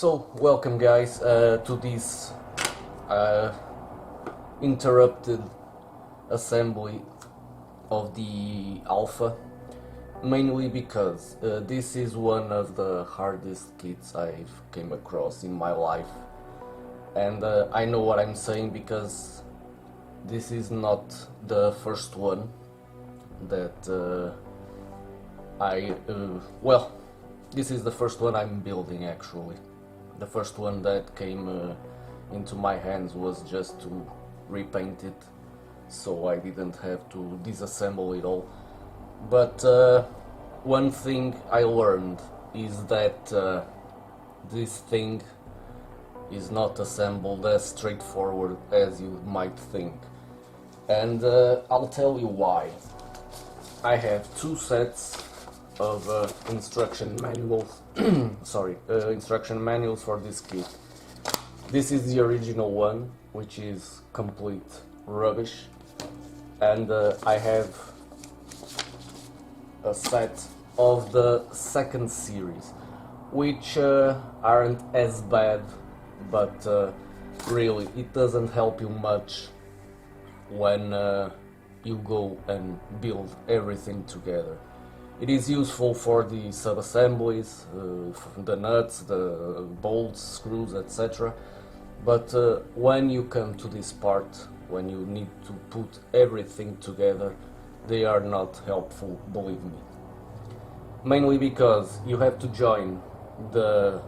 So, welcome guys to this interrupted assembly of the Alfa, mainly because this is one of the hardest kits I've came across in my life, and I know what I'm saying because this is not the first one that this is the first one I'm building actually. The first one that came into my hands was just to repaint it, so I didn't have to disassemble it all. But one thing I learned is that this thing is not assembled as straightforward as you might think, and I'll tell you why. I have two sets of instruction manuals instruction manuals for this kit. This is the original one, which is complete rubbish, and I have a set of the second series, which aren't as bad, but really it doesn't help you much when you go and build everything together. It is useful for the sub-assemblies, the nuts, the bolts, screws, etc. But when you come to this part, when you need to put everything together, they are not helpful, believe me. Mainly because you have to join the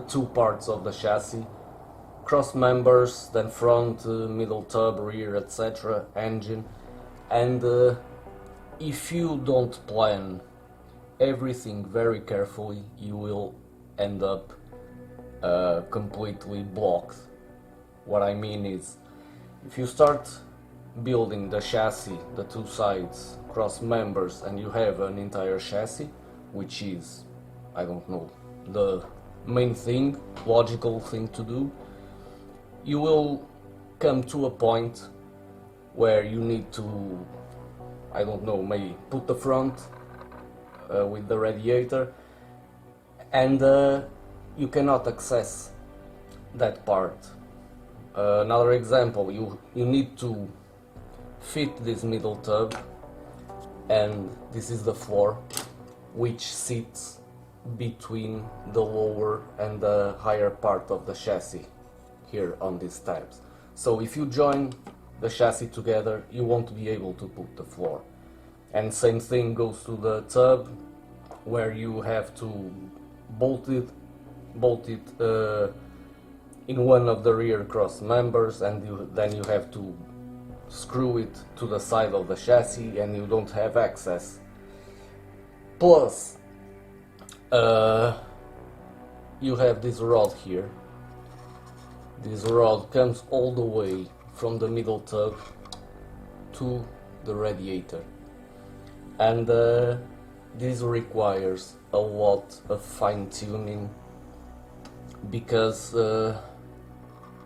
two parts of the chassis, cross members, then front, middle tub, rear, etc., engine, and if you don't plan everything very carefully, you will end up completely blocked. What I mean is, if you start building the chassis, the two sides, cross members, and you have an entire chassis, which is, I don't know, the main thing, logical thing to do, you will come to a point where you need to, I don't know, maybe put the front with the radiator, and you cannot access that part. Another example, you need to fit this middle tub, and this is the floor, which sits between the lower and the higher part of the chassis here on these tabs. So if you join the chassis together, you won't be able to put the floor. And same thing goes to the tub, where you have to bolt it in one of the rear cross members, and then you have to screw it to the side of the chassis, and you don't have access. Plus, you have this rod here. This rod comes all the way from the middle tub to the radiator, and this requires a lot of fine-tuning, because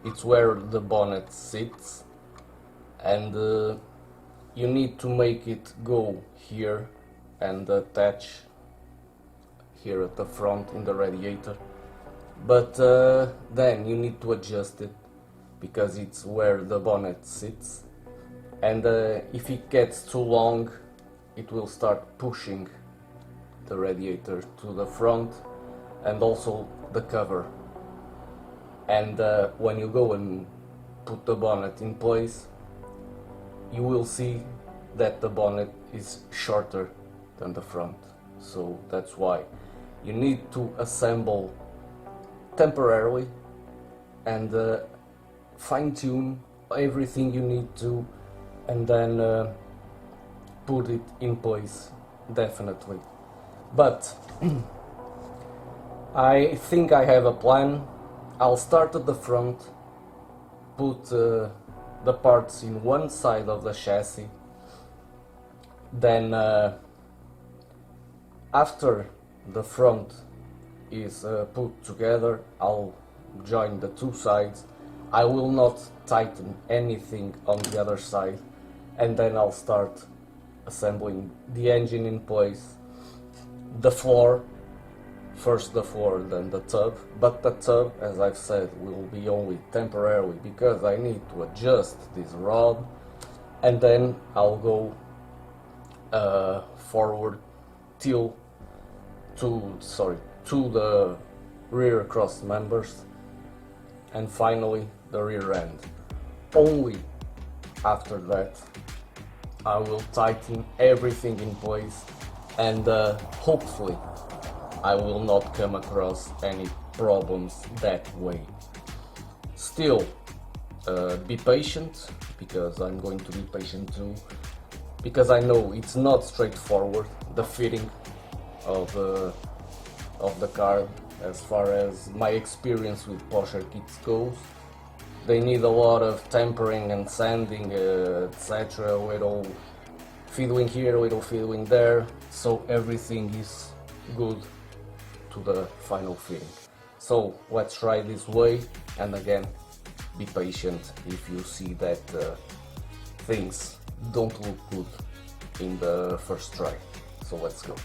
it's where the bonnet sits, and you need to make it go here and attach here at the front in the radiator, but then you need to adjust it because it's where the bonnet sits, and if it gets too long, it will start pushing the radiator to the front and also the cover, and when you go and put the bonnet in place, you will see that the bonnet is shorter than the front. So that's why you need to assemble temporarily and fine-tune everything you need to, and then put it in place definitely. But I think I have a plan. I'll start at the front, put the parts in one side of the chassis, then after the front is put together, I'll join the two sides. I will not tighten anything on the other side, and then I'll start assembling the engine in place, the floor, first the floor, then the tub, but the tub, as I've said, will be only temporarily because I need to adjust this rod, and then I'll go forward to the rear cross members, and finally the rear end. Only after that I will tighten everything in place, and hopefully I will not come across any problems that way. Still, be patient, because I'm going to be patient too, because I know it's not straightforward, the fitting of the car, as far as my experience with Pocher kits goes. They need a lot of tempering and sanding, etc. Little fiddling here, little fiddling there, so everything is good to the final fitting. So let's try this way, and again, be patient if you see that things don't look good in the first try. So let's go.